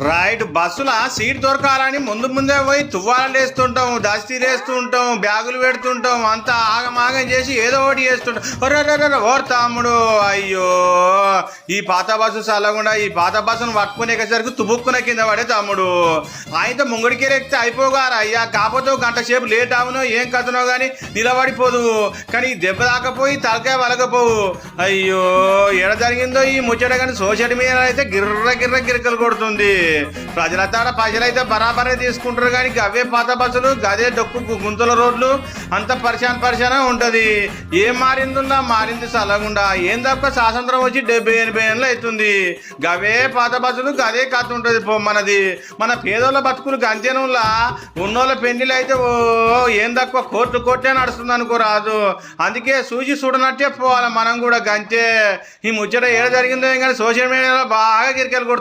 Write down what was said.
Right. బస్సుల seat దొరకాలని ముందు ముందే పోయి తువ్వాలు వేస్తుంటాం, దస్తీలు వేస్తూ ఉంటాం, బ్యాగులు పెడుతుంటాం, అంతా ఆగమాగం చేసి ఏదో ఒకటి చేస్తుంటాం. ఓర్ తమ్ముడు, అయ్యో ఈ పాత బస్సు చల్లకుండా ఈ పాత బస్సును పట్టుకునేసరికి తుబుక్కున కింద పడే తమ్ముడు. ఆయనతో ముంగడికి ఎక్కితే అయిపోగారు అయ్యా, కాకపోతే ఒక గంట సేపు లేట్ అవునో ఏం కథనో కానీ నిలబడిపోదు. కానీ దెబ్బ దాకపోయి తలకాయ వలకపోవు. అయ్యో ఎడ జరిగిందో ఈ ముచ్చట. కానీ సోషల్ మీడియా అయితే గిర్ర గిరకలు కొడుతుంది. ప్రజలైతే బరాబరే తీసుకుంటారు. కానీ అవే పాత బస్సులు, గదే డొక్కు గుంతల రోడ్లు, అంత పరిశాన ఉంటది. ఏం మారింది సలగుండా. ఏం తప్ప స్వాతంత్రం వచ్చి 70-80 ఏళ్ళు అవుతుంది. గవే పాత బస్సులు, గదే కథ ఉంటది. మనది మన పేదోళ్ళ బతుకులు గంతేనులా. ఉన్నోళ్ళ పెళ్లిలు అయితే ఏం తక్కువ కోర్టే నడుస్తుంది అనుకోరాదు. అందుకే చూసి చూడనట్టే పోవాలి మనం కూడా గంతే. ఈ ముచ్చట ఏడ జరిగిందో కానీ సోషల్ మీడియాలో బాగా గిరికెలు కొడుతుంది.